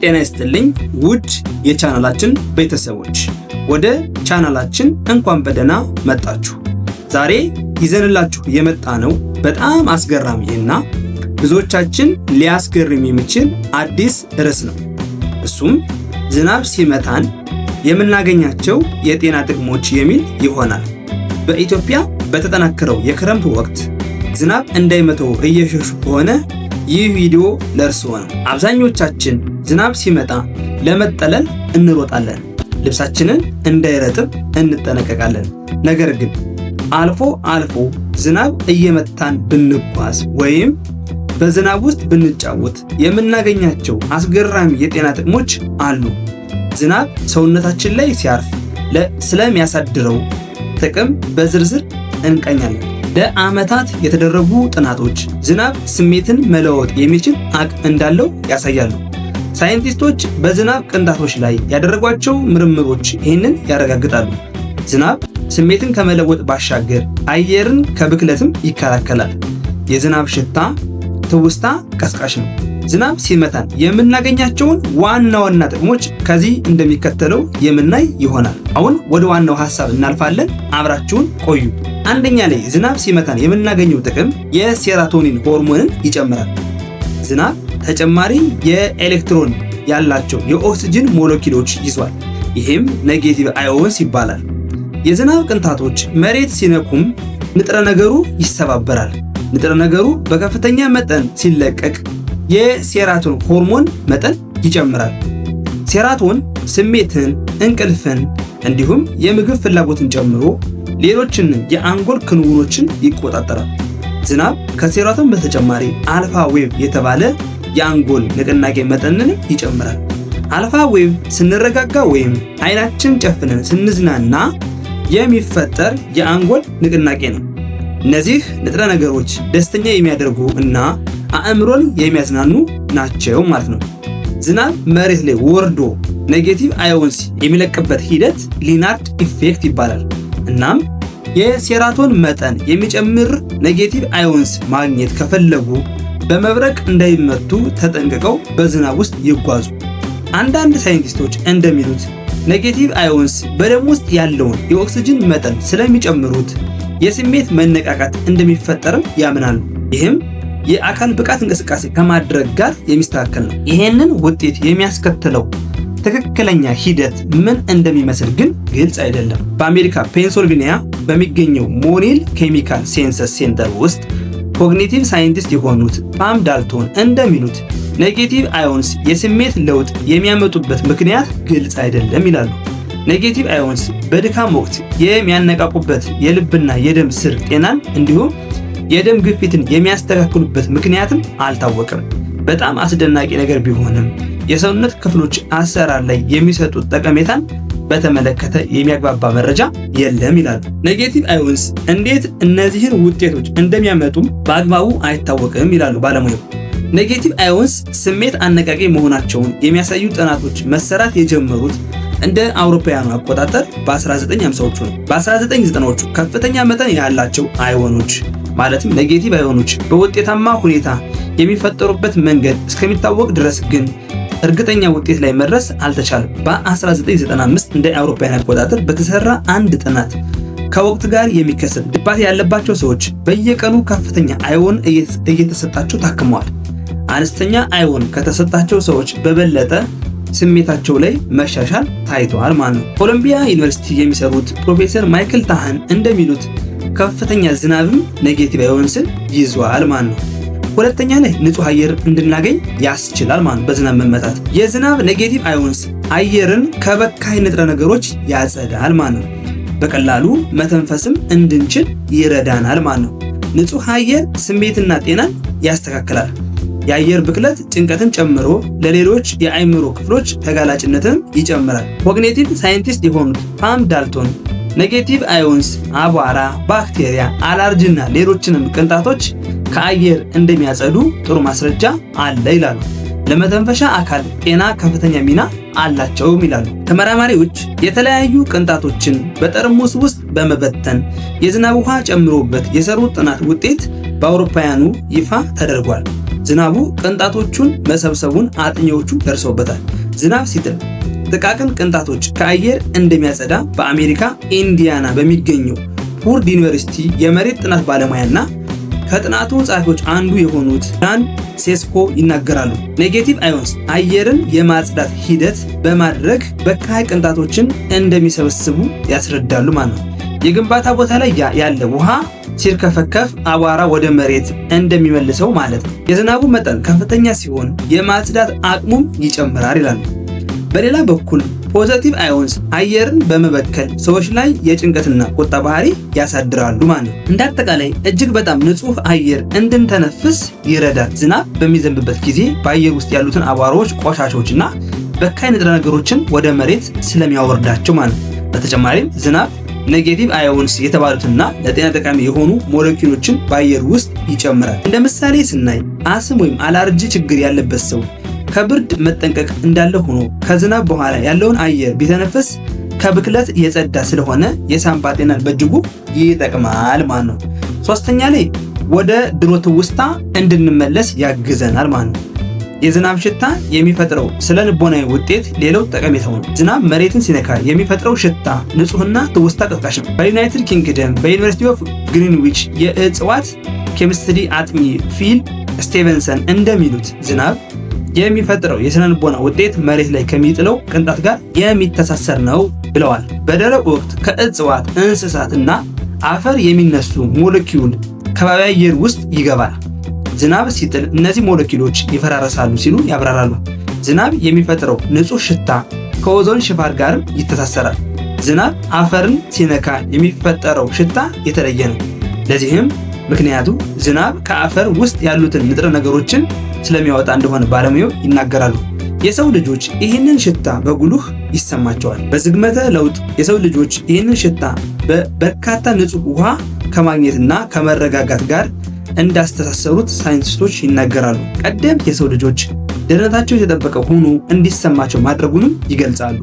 ጤና ይስጥልኝ ውድ የቻናላችን ቤተሰቦች፣ ወደ ቻናላችን እንኳን በደህና መጣችሁ። ዛሬ ይዘንላችሁ የመጣነው በጣም አስገራሚና ብዙዎቻችን ሊያስገርም የሚችል አዲስ ርዕስ ነው። እሱም ዝናብ ሲመታን የምናገኛቸው የጤና ጥቅሞች የሚል ይሆናል። በኢትዮጵያ በተጠናከረው የክረምት ወቅት ዝናብ እንዳይመታው እየሸሹ ከሆነ ይህ ቪዲዮ ለእርስዎ ነው። አብዛኞቻችን ዝናብ ሲመጣ ለመጠለል እንሮጣለን፣ ልብሳችንን እንዳይረጥብ እንጠነቀቃለን። ነገር ግን አልፎ አልፎ ዝናብ እየመታን ብንጓዝ ወይም በዝናብ ውስጥ ብንጫወት የምናገኛቸው አስገራሚ የጤና ጥቅሞች አሉ። ዝናብ ሰውነታችን ላይ ሲያርፍ ስለሚያሳድረው ጥቅም በዝርዝር እንቃኛለን። ለዓመታት የተደረጉ ጥናቶች ዝናብ ስሜትን መለወጥ የሚችል አቅም እንዳለው ያሳያሉ። ሳይንቲስቶች በዝናብ ቅንጣቶች ላይ ያደረጓቸው ምርምሮች ይህንን ያረጋግጣሉ። ዝናብ ስሜትን ከመለወጥ ባሻገር አየርን ከብክለትም ይከላከላል። የዝናብ ሽታ ትውስታ ቀስቃሽ ነው። ዝናብ ሲመታን የምናገኛቸውን ዋና ዋና ጥቅሞች ከዚህ እንደሚከተለው የምናይ ይሆናል። አሁን ወደ ዋናው ሐሳብ እናልፋለን። አብራችሁን ቆዩ። አንደኛ ላይ ዝናብ ሲመታን የምናገኘው ጥቅም የሴራቶኒን ሆርሞንን ይጨምራል። ዝናብ ተጨማሪ የኤሌክትሮን ያላቸው የኦክሲጅን ሞለኪውሎች ይዟል። ይህም ኔጌቲቭ አዮንስ ይባላል። የዝናብ ቅንጣቶች መሬት ሲነኩም ንጥረ ነገሩ ይሰባበራል። ንጥረ ነገሩ በከፍተኛ መጠን ሲለቀቅ የሴራቶን ሆርሞን መጠን ይጨምራል። ሴራቶን ስሜትን፣ እንቅልፍን እንዲሁም የምግብ ፍላጎትን ጨምሮ ሌሎችን የአንጎል ክንውኖችን ይቆጣጠራል። ዝናብ ከሴራቶን በተጨማሪ አልፋ ዌቭ የተባለ የአንጎል ንቅናቄ መጠንን ይጨምራል። አልፋ ዌቭ ስንረጋጋ ወይም አይናችን ጨፍነን ስንዝናና የሚፈጠር የአንጎል ንቅናቄ ነው። እነዚህ ንጥረ ነገሮች ደስተኛ የሚያደርጉ እና አእምሮን የሚያዝናኑ ናቸው ማለት ነው። ዝናብ መሬት ላይ ወርዶ ኔጌቲቭ አዮንስ የሚለቅበት ሂደት ሊናርድ ኢፌክት ይባላል። እናም የሴራቶን መጠን የሚጨምር ኔጌቲቭ አዮንስ ማግኘት ከፈለጉ በመብረቅ እንዳይመቱ ተጠንቅቀው በዝናብ ውስጥ ይጓዙ። አንዳንድ ሳይንቲስቶች እንደሚሉት ኔጌቲቭ አዮንስ በደም ውስጥ ያለውን የኦክሲጅን መጠን ስለሚጨምሩት የስሜት መነቃቃት እንደሚፈጠርም ያምናሉ። ይህም የአካል ብቃት እንቅስቃሴ ከማድረግ ጋር የሚስተካከል ነው። ይሄንን ውጤት የሚያስከትለው ትክክለኛ ሂደት ምን እንደሚመስል ግን ግልጽ አይደለም። በአሜሪካ ፔንሲልቬኒያ በሚገኘው ሞኔል ኬሚካል ሴንሰስ ሴንተር ውስጥ ኮግኒቲቭ ሳይንቲስት የሆኑት ፓም ዳልቶን እንደሚሉት ኔጌቲቭ አዮንስ የስሜት ለውጥ የሚያመጡበት ምክንያት ግልጽ አይደለም ይላሉ። ኔጌቲቭ አዮንስ በድካም ወቅት የሚያነቃቁበት የልብና የደም ስር ጤናን እንዲሁም የደም ግፊትን የሚያስተካክሉበት ምክንያትም አልታወቀም። በጣም አስደናቂ ነገር ቢሆንም የሰውነት ክፍሎች አሰራር ላይ የሚሰጡት ጠቀሜታን በተመለከተ የሚያግባባ መረጃ የለም ይላሉ። ኔጌቲቭ አዮንስ እንዴት እነዚህን ውጤቶች እንደሚያመጡም በአግባቡ አይታወቅም ይላሉ ባለሙያው። ኔጌቲቭ አዮንስ ስሜት አነቃቂ መሆናቸውን የሚያሳዩ ጥናቶች መሰራት የጀመሩት እንደ አውሮፓውያኑ አቆጣጠር በ1950ዎቹ ነው። በ1990ዎቹ ከፍተኛ መጠን ያላቸው አዮኖች ማለትም ኔጌቲቭ አዮኖች በውጤታማ ሁኔታ የሚፈጠሩበት መንገድ እስከሚታወቅ ድረስ ግን እርግጠኛ ውጤት ላይ መድረስ አልተቻለም። በ1995 እንደ አውሮፓውያን አቆጣጠር በተሰራ አንድ ጥናት ከወቅት ጋር የሚከሰት ድባቴ ያለባቸው ሰዎች በየቀኑ ከፍተኛ አዮን እየተሰጣቸው ታክመዋል። አነስተኛ አዮን ከተሰጣቸው ሰዎች በበለጠ ስሜታቸው ላይ መሻሻል ታይቷል ማለት ነው። ኮሎምቢያ ዩኒቨርሲቲ የሚሰሩት ፕሮፌሰር ማይክል ታህን እንደሚሉት ከፍተኛ ዝናብም ኔጌቲቭ አዮንስን ይዟል ማለት ነው። ሁለተኛ ላይ ንጹህ አየር እንድናገኝ ያስችላል ማለት ነው። በዝናብ መመታት የዝናብ ኔጌቲቭ አዮንስ አየርን ከበካይ ንጥረ ነገሮች ያጸዳል ማለት ነው። በቀላሉ መተንፈስም እንድንችል ይረዳናል ማለት ነው። ንጹህ አየር ስሜትና ጤናን ያስተካክላል። የአየር ብክለት ጭንቀትን ጨምሮ ለሌሎች የአእምሮ ክፍሎች ተጋላጭነትን ይጨምራል። ኮግኒቲቭ ሳይንቲስት የሆኑት ፓም ዳልቶን ኔጌቲቭ አዮንስ አቧራ፣ ባክቴሪያ፣ አለርጂና ሌሎችንም ቅንጣቶች ከአየር እንደሚያጸዱ ጥሩ ማስረጃ አለ ይላሉ። ለመተንፈሻ አካል ጤና ከፍተኛ ሚና አላቸውም ይላሉ። ተመራማሪዎች የተለያዩ ቅንጣቶችን በጠርሙስ ውስጥ በመበተን የዝናብ ውሃ ጨምሮበት የሰሩት ጥናት ውጤት በአውሮፓውያኑ ይፋ ተደርጓል። ዝናቡ ቅንጣቶቹን መሰብሰቡን አጥኚዎቹ ደርሰውበታል። ዝናብ ሲጥል ጥቃቅን ቅንጣቶች ከአየር እንደሚያጸዳ በአሜሪካ ኢንዲያና በሚገኘው ፑርድ ዩኒቨርሲቲ የመሬት ጥናት ባለሙያና ከጥናቱ ጸሐፊዎች አንዱ የሆኑት ዳን ሴስኮ ይናገራሉ። ኔጌቲቭ አዮንስ አየርን የማጽዳት ሂደት በማድረግ በካይ ቅንጣቶችን እንደሚሰበስቡ ያስረዳሉ ማለት ነው። የግንባታ ቦታ ላይ ያለ ውሃ ሲርከፈከፍ አቧራ ወደ መሬት እንደሚመልሰው ማለት ነው። የዝናቡ መጠን ከፍተኛ ሲሆን የማጽዳት አቅሙም ይጨምራል ይላሉ። በሌላ በኩል ፖዘቲቭ አዮንስ አየርን በመበከል ሰዎች ላይ የጭንቀትና ቁጣ ባህሪ ያሳድራሉ ማለት ነው። እንደ አጠቃላይ እጅግ በጣም ንጹህ አየር እንድንተነፍስ ይረዳል። ዝናብ በሚዘንብበት ጊዜ በአየር ውስጥ ያሉትን አቧራዎች፣ ቆሻሻዎችና በካይ ንጥረ ነገሮችን ወደ መሬት ስለሚያወርዳቸው ማለት ነው። በተጨማሪም ዝናብ ኔጌቲቭ አዮንስ የተባሉትና ለጤና ጠቃሚ የሆኑ ሞለኪውሎችን በአየር ውስጥ ይጨምራል። እንደ ምሳሌ ስናይ አስም ወይም አላርጂ ችግር ያለበት ሰው ከብርድ መጠንቀቅ እንዳለ ሆኖ ከዝናብ በኋላ ያለውን አየር ቢተነፍስ ከብክለት የጸዳ ስለሆነ የሳንባ ጤናን በእጅጉ ይጠቅማል ማለት ነው። ሶስተኛ ላይ ወደ ድሮ ትውስታ እንድንመለስ ያግዘናል ማለት ነው። የዝናብ ሽታ የሚፈጥረው ስለ ልቦናዊ ውጤት ሌላው ጠቀሜታው ነው። ዝናብ መሬትን ሲነካ የሚፈጥረው ሽታ ንጹህና ትውስታ ቀስቃሽ ነው። በዩናይትድ ኪንግደም በዩኒቨርሲቲ ኦፍ ግሪንዊች የእጽዋት ኬሚስትሪ አጥኚ ፊል ስቴቨንሰን እንደሚሉት ዝናብ የሚፈጥረው የስነ ልቦና ውጤት መሬት ላይ ከሚጥለው ቅንጣት ጋር የሚተሳሰር ነው ብለዋል። በደረቅ ወቅት ከእጽዋት እንስሳትና አፈር የሚነሱ ሞለኪውል ከባቢ አየር ውስጥ ይገባል። ዝናብ ሲጥል እነዚህ ሞለኪውሎች ይፈራረሳሉ ሲሉ ያብራራሉ። ዝናብ የሚፈጥረው ንጹህ ሽታ ከኦዞን ሽፋን ጋርም ይተሳሰራል። ዝናብ አፈርን ሲነካ የሚፈጠረው ሽታ የተለየ ነው። ለዚህም ምክንያቱ ዝናብ ከአፈር ውስጥ ያሉትን ንጥረ ነገሮችን ስለሚያወጣ እንደሆነ ባለሙያው ይናገራሉ። የሰው ልጆች ይህንን ሽታ በጉልህ ይሰማቸዋል። በዝግመተ ለውጥ የሰው ልጆች ይህንን ሽታ በበርካታ ንጹህ ውሃ ከማግኘትና ከመረጋጋት ጋር እንዳስተሳሰሩት ሳይንቲስቶች ይናገራሉ። ቀደምት የሰው ልጆች ደህንነታቸው የተጠበቀ ሆኖ እንዲሰማቸው ማድረጉንም ይገልጻሉ።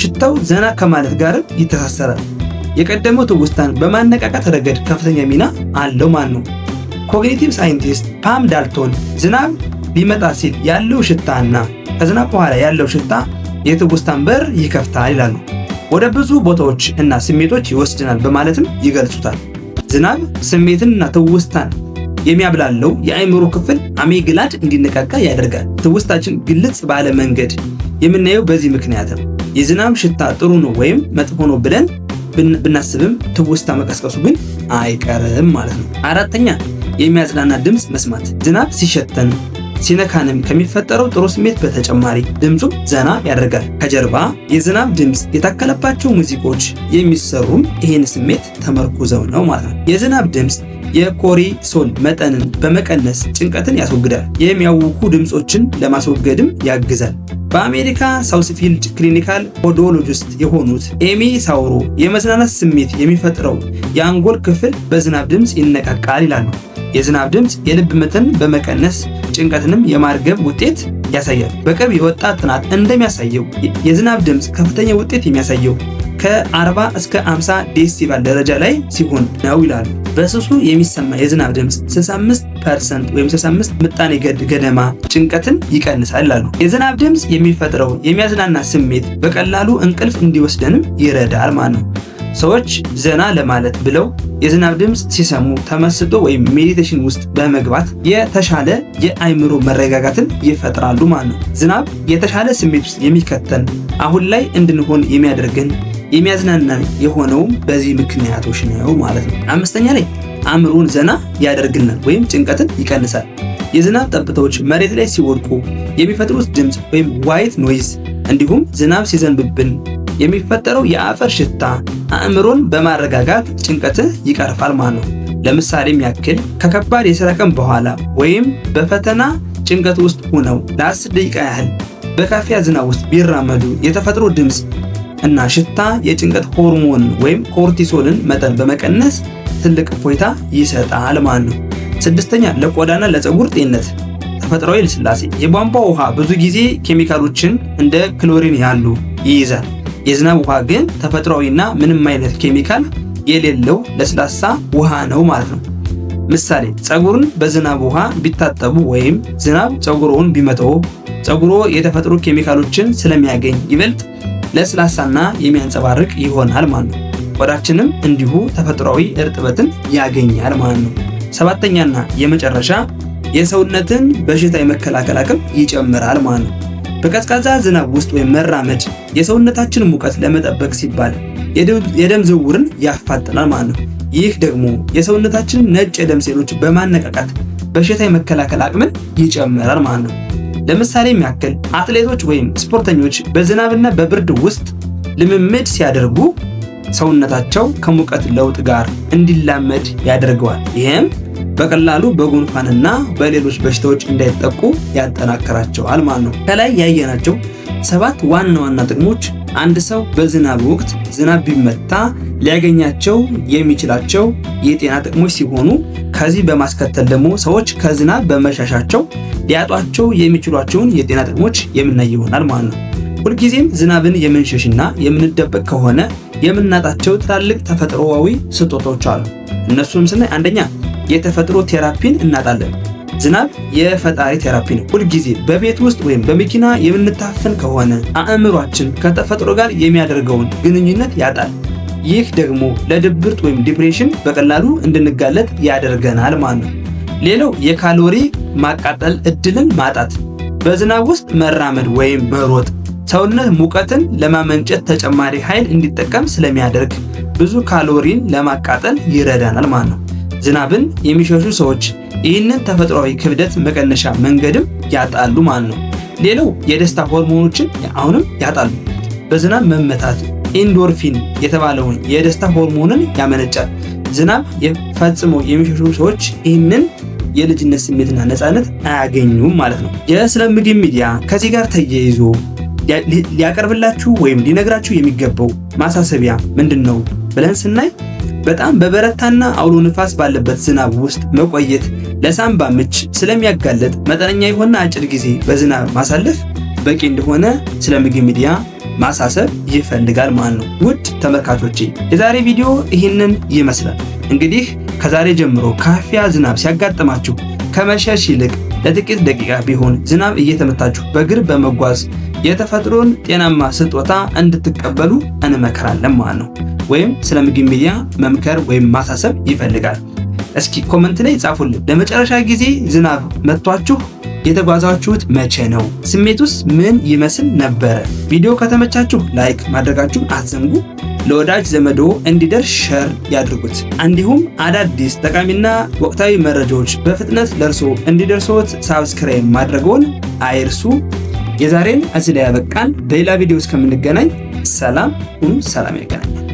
ሽታው ዘና ከማለት ጋርም ይተሳሰራል። የቀደመው ትውስታን በማነቃቃት ረገድ ከፍተኛ ሚና አለው ማለት ነው። ኮግኒቲቭ ሳይንቲስት ፓም ዳልቶን ዝናብ ሊመጣ ሲል ያለው ሽታና ከዝናብ በኋላ ያለው ሽታ የትውስታን በር ይከፍታል ይላሉ። ወደ ብዙ ቦታዎች እና ስሜቶች ይወስድናል በማለትም ይገልጹታል። ዝናብ ስሜትንና ትውስታን የሚያብላለው የአእምሮ ክፍል አሚግዳላ እንዲነቃቃ ያደርጋል። ትውስታችን ግልጽ ባለ መንገድ የምናየው በዚህ ምክንያት ነው። የዝናብ ሽታ ጥሩ ነው ወይም መጥፎ ነው ብለን ብናስብም ትውስታ መቀስቀሱ ግን አይቀርም ማለት ነው። አራተኛ የሚያጽናና ድምፅ መስማት። ዝናብ ሲሸተን ሲነካንም ከሚፈጠረው ጥሩ ስሜት በተጨማሪ ድምፁ ዘና ያደርጋል። ከጀርባ የዝናብ ድምፅ የታከለባቸው ሙዚቃዎች የሚሰሩም ይህን ስሜት ተመርኩዘው ነው ማለት ነው። የዝናብ ድምፅ የኮርቲሶል መጠንን በመቀነስ ጭንቀትን ያስወግዳል። የሚያውኩ ድምፆችን ለማስወገድም ያግዛል። በአሜሪካ ሳውስፊልድ ክሊኒካል ኦዶሎጂስት የሆኑት ኤሚ ሳውሮ የመዝናናት ስሜት የሚፈጥረው የአንጎል ክፍል በዝናብ ድምፅ ይነቃቃል ይላሉ። የዝናብ ድምፅ የልብ ምትን በመቀነስ ጭንቀትንም የማርገብ ውጤት ያሳያል። በቅርብ የወጣ ጥናት እንደሚያሳየው የዝናብ ድምፅ ከፍተኛ ውጤት የሚያሳየው ከ40 እስከ 50 ዴሲባል ደረጃ ላይ ሲሆን ነው ይላሉ። በስሱ የሚሰማ የዝናብ ድምፅ 65% ወይም 65 ምጣኔ ገደማ ጭንቀትን ይቀንሳል ይላሉ። የዝናብ ድምፅ የሚፈጥረው የሚያዝናና ስሜት በቀላሉ እንቅልፍ እንዲወስደንም ይረዳል ማለት ነው። ሰዎች ዘና ለማለት ብለው የዝናብ ድምፅ ሲሰሙ ተመስጦ ወይም ሜዲቴሽን ውስጥ በመግባት የተሻለ የአእምሮ መረጋጋትን ይፈጥራሉ ማለት ነው። ዝናብ የተሻለ ስሜት ውስጥ የሚከተን አሁን ላይ እንድንሆን የሚያደርገን የሚያዝናናን የሆነውም በዚህ ምክንያቶች ነው ማለት ነው። አምስተኛ ላይ አእምሮን ዘና ያደርግልናል ወይም ጭንቀትን ይቀንሳል። የዝናብ ጠብታዎች መሬት ላይ ሲወድቁ የሚፈጥሩት ድምፅ ወይም ዋይት ኖይዝ እንዲሁም ዝናብ ሲዘንብብን የሚፈጠረው የአፈር ሽታ አእምሮን በማረጋጋት ጭንቀትን ይቀርፋል ማለት ነው። ለምሳሌም ያክል ከከባድ የሥራ ቀን በኋላ ወይም በፈተና ጭንቀት ውስጥ ሆነው ለ10 ደቂቃ ያህል በካፊያ ዝናብ ውስጥ ቢራመዱ የተፈጥሮ ድምፅ እና ሽታ የጭንቀት ሆርሞን ወይም ኮርቲሶልን መጠን በመቀነስ ትልቅ እፎይታ ይሰጣል ማለት ነው። ስድስተኛ ለቆዳና ለፀጉር ጤንነት ተፈጥሯዊ ልስላሴ። የቧንቧ ውሃ ብዙ ጊዜ ኬሚካሎችን እንደ ክሎሪን ያሉ ይይዛል። የዝናብ ውሃ ግን ተፈጥሯዊና ምንም አይነት ኬሚካል የሌለው ለስላሳ ውሃ ነው ማለት ነው። ምሳሌ ፀጉርን በዝናብ ውሃ ቢታጠቡ ወይም ዝናብ ፀጉሮውን ቢመታው ፀጉሮ የተፈጥሮ ኬሚካሎችን ስለሚያገኝ ይበልጥ ለስላሳና የሚያንጸባርቅ ይሆናል ማለት ነው። ቆዳችንም እንዲሁ ተፈጥሯዊ እርጥበትን ያገኛል ማለት ነው። ሰባተኛና የመጨረሻ የሰውነትን በሽታ የመከላከል አቅም ይጨምራል ማለት ነው። በቀዝቃዛ ዝናብ ውስጥ ወይም መራመድ የሰውነታችን ሙቀት ለመጠበቅ ሲባል የደም ዝውውርን ያፋጥናል ማለት ነው። ይህ ደግሞ የሰውነታችንን ነጭ የደም ሴሎች በማነቃቃት በሽታ የመከላከል አቅምን ይጨምራል ማለት ነው። ለምሳሌ ያክል አትሌቶች ወይም ስፖርተኞች በዝናብና በብርድ ውስጥ ልምምድ ሲያደርጉ ሰውነታቸው ከሙቀት ለውጥ ጋር እንዲላመድ ያደርገዋል። ይህም በቀላሉ በጉንፋንና በሌሎች በሽታዎች እንዳይጠቁ ያጠናክራቸዋል ማለት ነው። ከላይ ያየናቸው 7 ዋና ዋና ጥቅሞች አንድ ሰው በዝናብ ወቅት ዝናብ ቢመታ ሊያገኛቸው የሚችላቸው የጤና ጥቅሞች ሲሆኑ ከዚህ በማስከተል ደግሞ ሰዎች ከዝናብ በመሻሻቸው ሊያጧቸው የሚችሏቸውን የጤና ጥቅሞች የምናይ ይሆናል ማለት ነው። ሁልጊዜም ዝናብን የምንሸሽና የምንደበቅ ከሆነ የምናጣቸው ትላልቅ ተፈጥሮአዊ ስጦታዎች አሉ። እነሱም ስናይ አንደኛ የተፈጥሮ ቴራፒን እናጣለን። ዝናብ የፈጣሪ ቴራፒ ነው። ሁልጊዜ በቤት ውስጥ ወይም በመኪና የምንታፈን ከሆነ አእምሯችን ከተፈጥሮ ጋር የሚያደርገውን ግንኙነት ያጣል። ይህ ደግሞ ለድብርት ወይም ዲፕሬሽን በቀላሉ እንድንጋለጥ ያደርገናል ማለት ነው። ሌላው የካሎሪ ማቃጠል እድልን ማጣት። በዝናብ ውስጥ መራመድ ወይም መሮጥ ሰውነት ሙቀትን ለማመንጨት ተጨማሪ ኃይል እንዲጠቀም ስለሚያደርግ ብዙ ካሎሪን ለማቃጠል ይረዳናል ማለት ነው። ዝናብን የሚሸሹ ሰዎች ይህንን ተፈጥሯዊ ክብደት መቀነሻ መንገድም ያጣሉ ማለት ነው። ሌላው የደስታ ሆርሞኖችን አሁንም ያጣሉ። በዝናብ መመታት ኢንዶርፊን የተባለውን የደስታ ሆርሞንን ያመነጫል። ዝናብ ፈጽሞ የሚሸሹ ሰዎች ይህንን የልጅነት ስሜትና ነፃነት አያገኙም ማለት ነው። የስለ ምግብ ሚዲያ ከዚህ ጋር ተያይዞ ሊያቀርብላችሁ ወይም ሊነግራችሁ የሚገባው ማሳሰቢያ ምንድን ነው ብለን ስናይ በጣም በበረታና አውሎ ንፋስ ባለበት ዝናብ ውስጥ መቆየት ለሳምባ ምች ስለሚያጋለጥ መጠነኛ የሆነ አጭር ጊዜ በዝናብ ማሳለፍ በቂ እንደሆነ ስለ ምግብ ሚዲያ ማሳሰብ ይፈልጋል ማለት ነው። ውድ ተመልካቾቼ የዛሬ ቪዲዮ ይህንን ይመስላል። እንግዲህ ከዛሬ ጀምሮ ካፊያ ዝናብ ሲያጋጥማችሁ ከመሸሽ ይልቅ ለጥቂት ደቂቃ ቢሆን ዝናብ እየተመታችሁ በእግር በመጓዝ የተፈጥሮን ጤናማ ስጦታ እንድትቀበሉ እንመክራለን ማለት ነው። ወይም ስለ ምግብ ሚዲያ መምከር ወይም ማሳሰብ ይፈልጋል። እስኪ ኮሜንት ላይ ጻፉልን። ለመጨረሻ ጊዜ ዝናብ መቷችሁ የተጓዛችሁት መቼ ነው? ስሜቱስ ምን ይመስል ነበረ? ቪዲዮ ከተመቻችሁ ላይክ ማድረጋችሁን አትዘንጉ። ለወዳጅ ዘመዶ እንዲደርስ ሼር ያድርጉት። እንዲሁም አዳዲስ ጠቃሚና ወቅታዊ መረጃዎች በፍጥነት ደርሶ እንዲደርሶት ሳብስክራይብ ማድረግዎን አይርሱ። የዛሬን እዚህ ላይ ያበቃን። በሌላ ቪዲዮ እስከምንገናኝ ሰላም ሁኑ። ሰላም ያገናኛል።